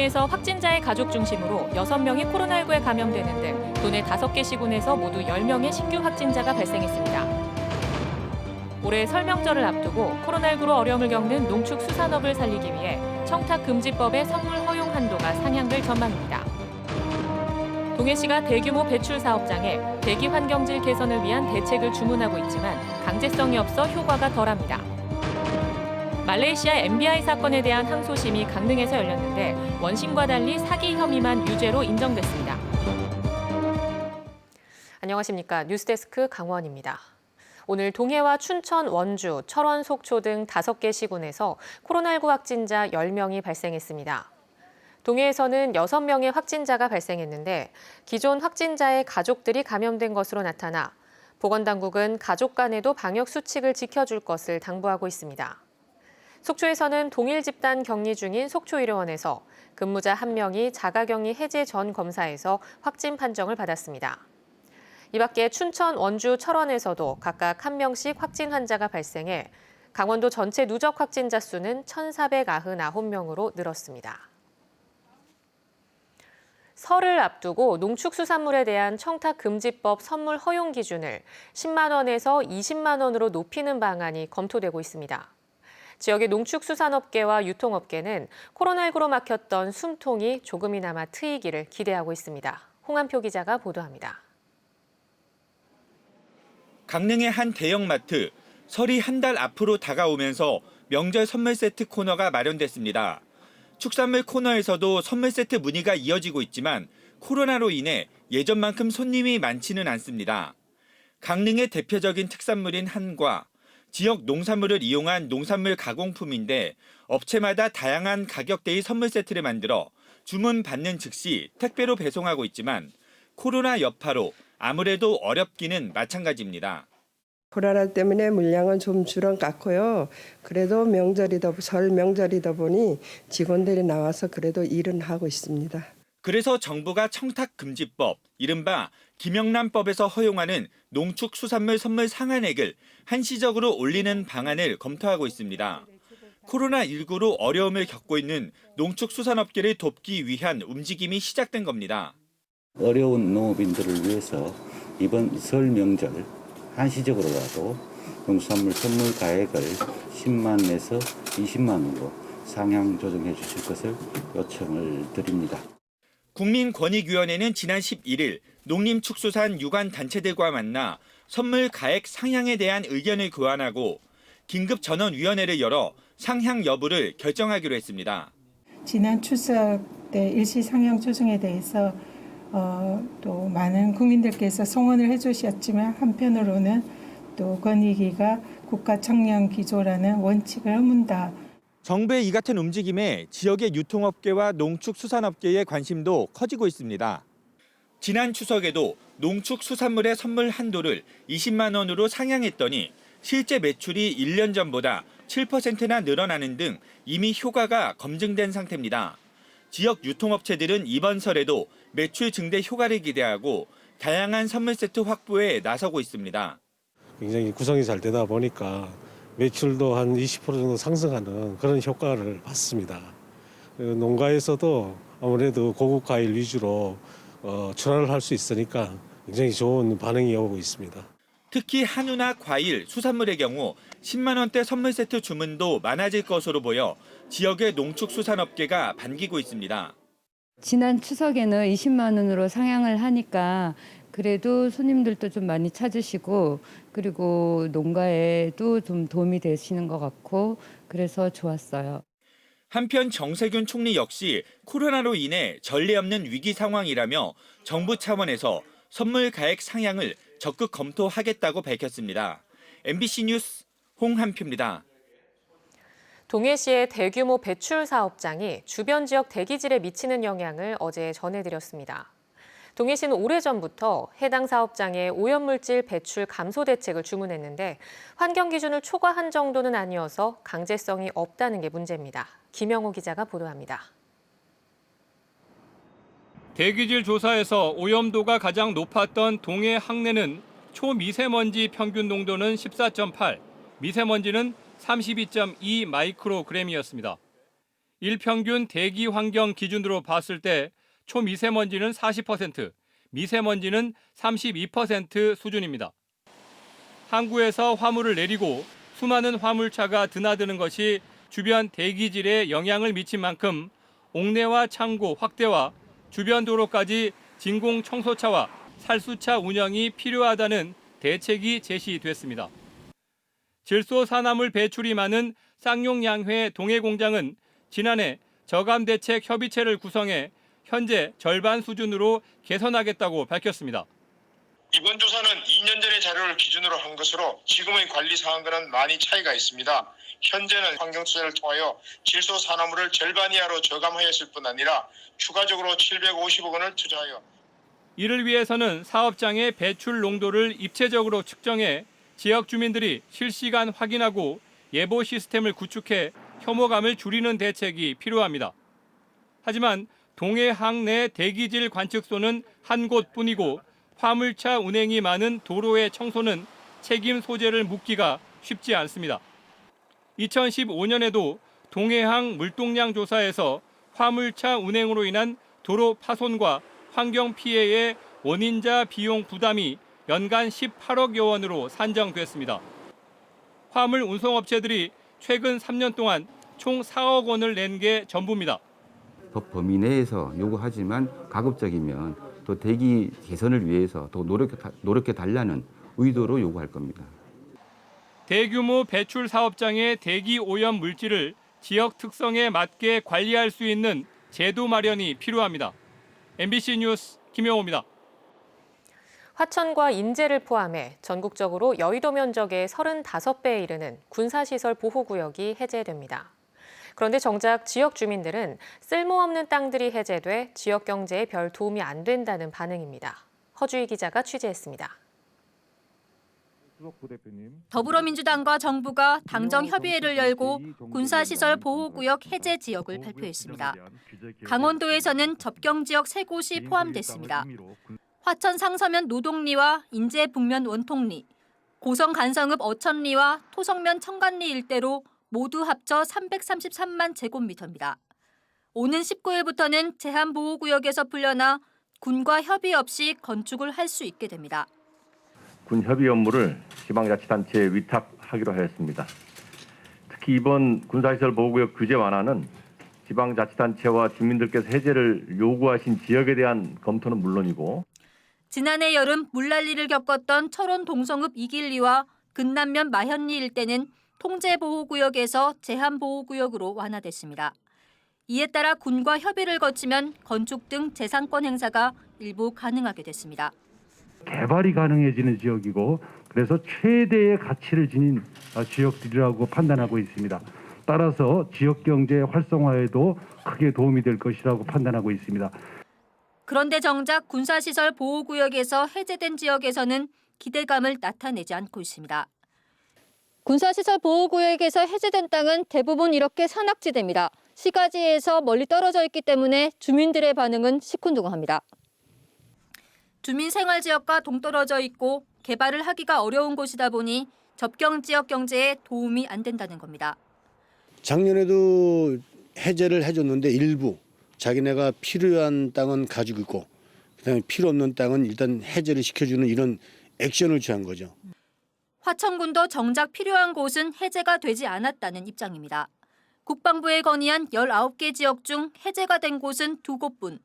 동해에서 확진자의 가족 중심으로 6명이 코로나19에 감염되는 등 도내 5개 시군에서 모두 10명의 신규 확진자가 발생했습니다. 올해 설명절을 앞두고 코로나19로 어려움을 겪는 농축수산업을 살리기 위해 청탁금지법의 선물 허용 한도가 상향될 전망입니다. 동해시가 대규모 배출 사업장에 대기 환경질 개선을 위한 대책을 주문하고 있지만 강제성이 없어 효과가 덜합니다. 말레이시아 MBI 사건에 대한 항소심이 강릉에서 열렸는데 원심과 달리 사기 혐의만 유죄로 인정됐습니다. 안녕하십니까. 뉴스데스크 강원입니다. 오늘 동해와 춘천, 원주, 철원, 속초 등 5개 시군에서 코로나19 확진자 10명이 발생했습니다. 동해에서는 6명의 확진자가 발생했는데 기존 확진자의 가족들이 감염된 것으로 나타나 보건당국은 가족 간에도 방역 수칙을 지켜줄 것을 당부하고 있습니다. 속초에서는 동일 집단 격리 중인 속초의료원에서 근무자 1명이 자가격리 해제 전 검사에서 확진 판정을 받았습니다. 이 밖에 춘천, 원주, 철원에서도 각각 1명씩 확진 환자가 발생해 강원도 전체 누적 확진자 수는 1,499명으로 늘었습니다. 설을 앞두고 농축수산물에 대한 청탁금지법 선물 허용 기준을 10만 원에서 20만 원으로 높이는 방안이 검토되고 있습니다. 지역의 농축수산업계와 유통업계는 코로나19로 막혔던 숨통이 조금이나마 트이기를 기대하고 있습니다. 홍한표 기자가 보도합니다. 강릉의 한 대형마트, 설이 한 달 앞으로 다가오면서 명절 선물 세트 코너가 마련됐습니다. 축산물 코너에서도 선물 세트 문의가 이어지고 있지만 코로나로 인해 예전만큼 손님이 많지는 않습니다. 강릉의 대표적인 특산물인 한과, 지역 농산물을 이용한 농산물 가공품인데 업체마다 다양한 가격대의 선물 세트를 만들어 주문 받는 즉시 택배로 배송하고 있지만 코로나 여파로 아무래도 어렵기는 마찬가지입니다. 코로나 때문에 물량은 좀 줄은 깎고요. 그래도 설 명절이다 보니 직원들이 나와서 그래도 일은 하고 있습니다. 그래서 정부가 청탁금지법, 이른바 김영란법에서 허용하는 농축수산물 선물 상한액을 한시적으로 올리는 방안을 검토하고 있습니다. 코로나19로 어려움을 겪고 있는 농축수산업계를 돕기 위한 움직임이 시작된 겁니다. 어려운 농업인들을 위해서 이번 설 명절 한시적으로라도 농수산물 선물 가액을 10만에서 20만 원으로 상향 조정해 주실 것을 요청을 드립니다. 국민권익위원회는 지난 11일 농림축수산 유관단체들과 만나 선물 가액 상향에 대한 의견을 교환하고 긴급전원위원회를 열어 상향 여부를 결정하기로 했습니다. 지난 추석 때 일시 상향 조정에 대해서 또 많은 국민들께서 송원을 해주셨지만 한편으로는 또 권익위가 국가청량기조라는 원칙을 허문다. 정부의 이 같은 움직임에 지역의 유통업계와 농축수산업계의 관심도 커지고 있습니다. 지난 추석에도 농축수산물의 선물 한도를 20만 원으로 상향했더니 실제 매출이 1년 전보다 7%나 늘어나는 등 이미 효과가 검증된 상태입니다. 지역 유통업체들은 이번 설에도 매출 증대 효과를 기대하고 다양한 선물 세트 확보에 나서고 있습니다. 굉장히 구성이 잘 되다 보니까 매출도 한 20% 정도 상승하는 그런 효과를 봤습니다. 농가에서도 아무래도 고급 과일 위주로 출하를 할 수 있으니까 굉장히 좋은 반응이 오고 있습니다. 특히 한우나 과일, 수산물의 경우 10만 원대 선물 세트 주문도 많아질 것으로 보여 지역의 농축수산업계가 반기고 있습니다. 지난 추석에는 20만 원으로 상향을 하니까 그래도 손님들도 좀 많이 찾으시고 그리고 농가에도 좀 도움이 되시는 것 같고 그래서 좋았어요. 한편 정세균 총리 역시 코로나로 인해 전례 없는 위기 상황이라며 정부 차원에서 선물 가액 상향을 적극 검토하겠다고 밝혔습니다. MBC 뉴스 홍한표입니다. 동해시의 대규모 배출 사업장이 주변 지역 대기질에 미치는 영향을 어제 전해드렸습니다. 동해시는 오래전부터 해당 사업장에 오염물질 배출 감소 대책을 주문했는데 환경 기준을 초과한 정도는 아니어서 강제성이 없다는 게 문제입니다. 김영호 기자가 보도합니다. 대기질 조사에서 오염도가 가장 높았던 동해 항내는 초미세먼지 평균 농도는 14.8, 미세먼지는 32.2 마이크로그램이었습니다. 일평균 대기 환경 기준으로 봤을 때 초미세먼지는 40%, 미세먼지는 32% 수준입니다. 항구에서 화물을 내리고 수많은 화물차가 드나드는 것이 주변 대기질에 영향을 미친 만큼 옥내와 창고 확대와 주변 도로까지 진공 청소차와 살수차 운영이 필요하다는 대책이 제시됐습니다. 질소산화물 배출이 많은 쌍용양회 동해공장은 지난해 저감대책 협의체를 구성해 현재 절반 수준으로 개선하겠다고 밝혔습니다. 이번 조사는 2년 전의 자료를 기준으로 한 것으로 지금의 관리 상황과는 많이 차이가 있습니다. 현재는 환경투자를 통하여 질소산화물을 절반 이하로 저감하였을 뿐 아니라 추가적으로 750억 원을 투자하여 이를 위해서는 사업장의 배출 농도를 입체적으로 측정해 지역 주민들이 실시간 확인하고 예보 시스템을 구축해 혐오감을 줄이는 대책이 필요합니다. 하지만 동해항 내 대기질 관측소는 한 곳뿐이고 화물차 운행이 많은 도로의 청소는 책임 소재를 묻기가 쉽지 않습니다. 2015년에도 동해항 물동량 조사에서 화물차 운행으로 인한 도로 파손과 환경 피해의 원인자 비용 부담이 연간 18억여 원으로 산정됐습니다. 화물 운송업체들이 최근 3년 동안 총 4억 원을 낸 게 전부입니다. 법 범위 내에서 요구하지만 가급적이면 또 대기 개선을 위해서 더 노력해 달라는 의도로 요구할 겁니다. 대규모 배출 사업장의 대기 오염 물질을 지역 특성에 맞게 관리할 수 있는 제도 마련이 필요합니다. MBC 뉴스 김영호입니다. 화천과 인제를 포함해 전국적으로 여의도 면적의 35배에 이르는 군사시설 보호구역이 해제됩니다. 그런데 정작 지역 주민들은 쓸모없는 땅들이 해제돼 지역 경제에 별 도움이 안 된다는 반응입니다. 허주희 기자가 취재했습니다. 더불어민주당과 정부가 당정 협의회를 열고 군사시설 보호구역 해제 지역을 발표했습니다. 강원도에서는 접경 지역 3곳이 포함됐습니다. 화천 상서면 노동리와 인제 북면 원통리, 고성 간성읍 어천리와 토성면 청간리 일대로 모두 합쳐 333만 제곱미터입니다. 오는 19일부터는 제한보호구역에서 풀려나 군과 협의 없이 건축을 할 수 있게 됩니다. 군 협의 업무를 지방자치단체에 위탁하기로 하였습니다. 특히 이번 군사시설 보호구역 규제 완화는 지방자치단체와 주민들께서 해제를 요구하신 지역에 대한 검토는 물론이고 지난해 여름 물난리를 겪었던 철원 동성읍 이길리와 근남면 마현리 일대는 통제보호구역에서 제한보호구역으로 완화됐습니다. 이에 따라 군과 협의를 거치면 건축 등 재산권 행사가 일부 가능하게 됐습니다. 개발이 가능해지는 지역이고 그래서 최대의 가치를 지닌 지역들이라고 판단하고 있습니다. 따라서 지역 경제 활성화에도 크게 도움이 될 것이라고 판단하고 있습니다. 그런데 정작 군사시설 보호구역에서 해제된 지역에서는 기대감을 나타내지 않고 있습니다. 군사시설 보호구역에서 해제된 땅은 대부분 이렇게 산악지대입니다. 시가지에서 멀리 떨어져 있기 때문에 주민들의 반응은 시큰둥합니다. 주민 생활지역과 동떨어져 있고 개발을 하기가 어려운 곳이다 보니 접경 지역 경제에 도움이 안 된다는 겁니다. 작년에도 해제를 해줬는데 일부 자기네가 필요한 땅은 가지고 있고 그다음에 필요 없는 땅은 일단 해제를 시켜주는 이런 액션을 취한 거죠. 화천군도 정작 필요한 곳은 해제가 되지 않았다는 입장입니다. 국방부에 건의한 19개 지역 중 해제가 된 곳은 2곳뿐.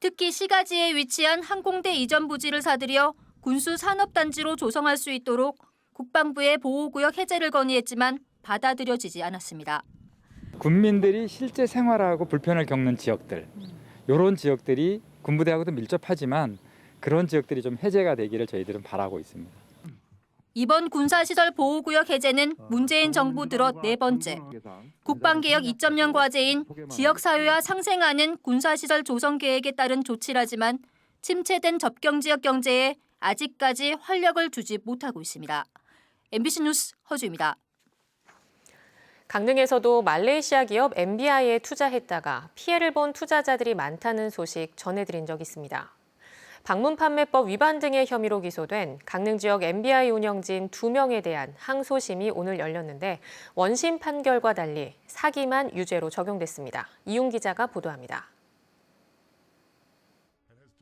특히 시가지에 위치한 항공대 이전 부지를 사들여 군수산업단지로 조성할 수 있도록 국방부에 보호구역 해제를 건의했지만 받아들여지지 않았습니다. 군민들이 실제 생활하고 불편을 겪는 지역들, 이런 지역들이 군부대하고도 밀접하지만 그런 지역들이 좀 해제가 되기를 저희들은 바라고 있습니다. 이번 군사시설 보호구역 해제는 문재인 정부 들어 4번째. 국방개혁 2.0 과제인 지역사회와 상생하는 군사시설 조성 계획에 따른 조치라지만 침체된 접경지역 경제에 아직까지 활력을 주지 못하고 있습니다. MBC 뉴스 허주입니다. 강릉에서도 말레이시아 기업 MBI에 투자했다가 피해를 본 투자자들이 많다는 소식 전해드린 적 있습니다. 방문 판매법 위반 등의 혐의로 기소된 강릉 지역 MBI 운영진 2명에 대한 항소심이 오늘 열렸는데 원심 판결과 달리 사기만 유죄로 적용됐습니다. 이용 기자가 보도합니다.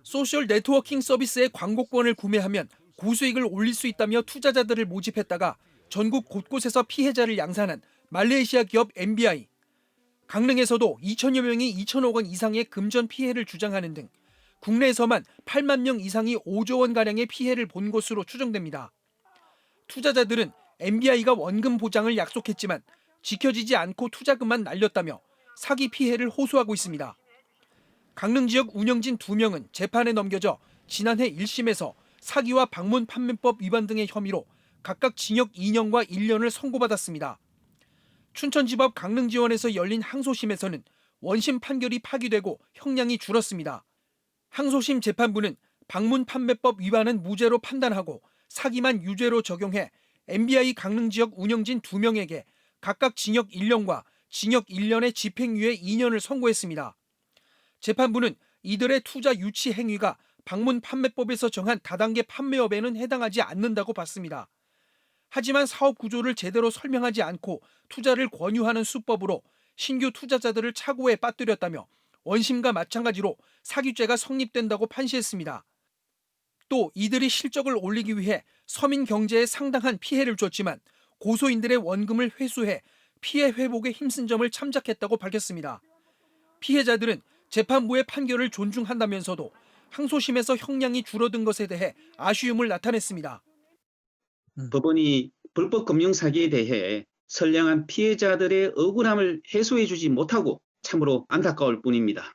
소셜 네트워킹 서비스의 광고권을 구매하면 고수익을 올릴 수 있다며 투자자들을 모집했다가 전국 곳곳에서 피해자를 양산한 말레이시아 기업 MBI. 강릉에서도 2천여 명이 2천억 원 이상의 금전 피해를 주장하는 등 국내에서만 8만 명 이상이 5조 원가량의 피해를 본 것으로 추정됩니다. 투자자들은 MBI가 원금 보장을 약속했지만 지켜지지 않고 투자금만 날렸다며 사기 피해를 호소하고 있습니다. 강릉 지역 운영진 2명은 재판에 넘겨져 지난해 1심에서 사기와 방문 판매법 위반 등의 혐의로 각각 징역 2년과 1년을 선고받았습니다. 춘천지법 강릉지원에서 열린 항소심에서는 원심 판결이 파기되고 형량이 줄었습니다. 항소심 재판부는 방문 판매법 위반은 무죄로 판단하고 사기만 유죄로 적용해 MBI 강릉 지역 운영진 2명에게 각각 징역 1년과 징역 1년의 집행유예 2년을 선고했습니다. 재판부는 이들의 투자 유치 행위가 방문 판매법에서 정한 다단계 판매업에는 해당하지 않는다고 봤습니다. 하지만 사업 구조를 제대로 설명하지 않고 투자를 권유하는 수법으로 신규 투자자들을 착오에 빠뜨렸다며 원심과 마찬가지로 사기죄가 성립된다고 판시했습니다. 또 이들이 실적을 올리기 위해 서민 경제에 상당한 피해를 줬지만 고소인들의 원금을 회수해 피해 회복에 힘쓴 점을 참작했다고 밝혔습니다. 피해자들은 재판부의 판결을 존중한다면서도 항소심에서 형량이 줄어든 것에 대해 아쉬움을 나타냈습니다. 법원이 불법 금융 사기에 대해 선량한 피해자들의 억울함을 해소해주지 못하고 참으로 안타까울 뿐입니다.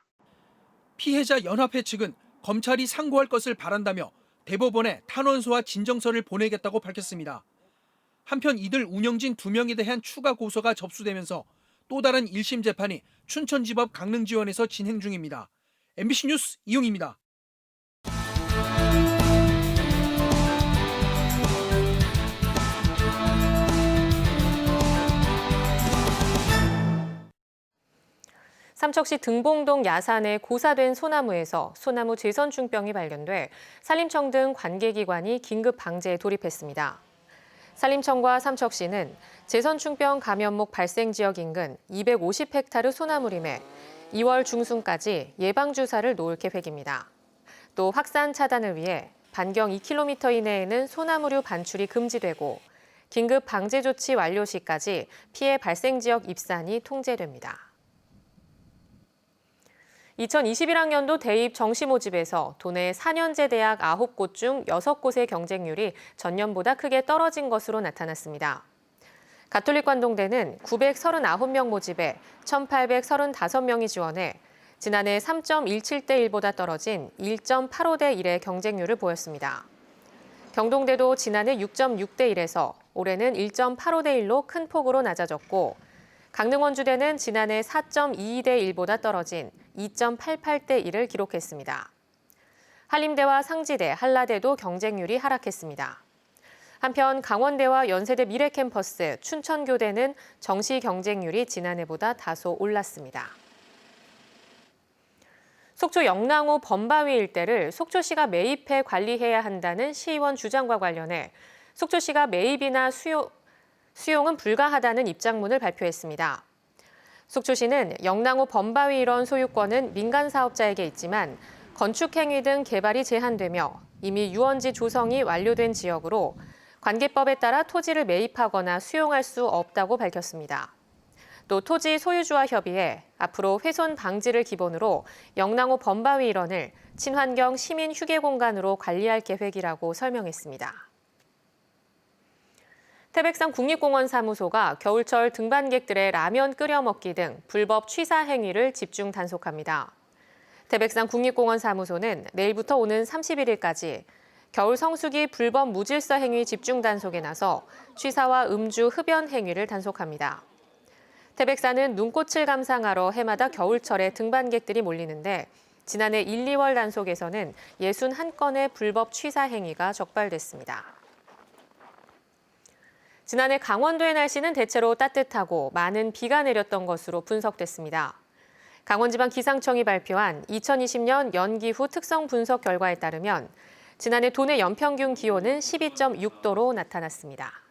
피해자 연합회 측은 검찰이 상고할 것을 바란다며 대법원에 탄원서와 진정서를 보내겠다고 밝혔습니다. 한편 이들 운영진 2명에 대한 추가 고소가 접수되면서 또 다른 1심 재판이 춘천지법 강릉지원에서 진행 중입니다. MBC 뉴스 이용입니다. 삼척시 등봉동 야산의 고사된 소나무에서 소나무 제선충병이 발견돼 산림청 등 관계기관이 긴급 방제에 돌입했습니다. 산림청과 삼척시는 제선충병 감염목 발생 지역 인근 250헥타르 소나무림에 2월 중순까지 예방주사를 놓을 계획입니다. 또 확산 차단을 위해 반경 2km 이내에는 소나무류 반출이 금지되고 긴급 방제 조치 완료 시까지 피해 발생 지역 입산이 통제됩니다. 2021학년도 대입 정시 모집에서 도내 4년제 대학 9곳 중 6곳의 경쟁률이 전년보다 크게 떨어진 것으로 나타났습니다. 가톨릭 관동대는 939명 모집에 1,835명이 지원해 지난해 3.17대 1보다 떨어진 1.85대 1의 경쟁률을 보였습니다. 경동대도 지난해 6.6대 1에서 올해는 1.85대 1로 큰 폭으로 낮아졌고 강릉원주대는 지난해 4.22대 1보다 떨어진 2.88대 1을 기록했습니다. 한림대와 상지대, 한라대도 경쟁률이 하락했습니다. 한편 강원대와 연세대 미래캠퍼스, 춘천교대는 정시 경쟁률이 지난해보다 다소 올랐습니다. 속초 영랑호 범바위 일대를 속초시가 매입해 관리해야 한다는 시의원 주장과 관련해 속초시가 매입이나 수용은 불가하다는 입장문을 발표했습니다. 속초시는 영랑호 범바위 일원 소유권은 민간 사업자에게 있지만 건축행위 등 개발이 제한되며 이미 유원지 조성이 완료된 지역으로 관계법에 따라 토지를 매입하거나 수용할 수 없다고 밝혔습니다. 또 토지 소유주와 협의해 앞으로 훼손 방지를 기본으로 영랑호 범바위 일원을 친환경 시민 휴게 공간으로 관리할 계획이라고 설명했습니다. 태백산 국립공원 사무소가 겨울철 등반객들의 라면 끓여 먹기 등 불법 취사 행위를 집중 단속합니다. 태백산 국립공원 사무소는 내일부터 오는 31일까지 겨울 성수기 불법 무질서 행위 집중 단속에 나서 취사와 음주 흡연 행위를 단속합니다. 태백산은 눈꽃을 감상하러 해마다 겨울철에 등반객들이 몰리는데 지난해 1, 2월 단속에서는 61건의 불법 취사 행위가 적발됐습니다. 지난해 강원도의 날씨는 대체로 따뜻하고 많은 비가 내렸던 것으로 분석됐습니다. 강원지방기상청이 발표한 2020년 연기후 특성 분석 결과에 따르면 지난해 도내 연평균 기온은 12.6도로 나타났습니다.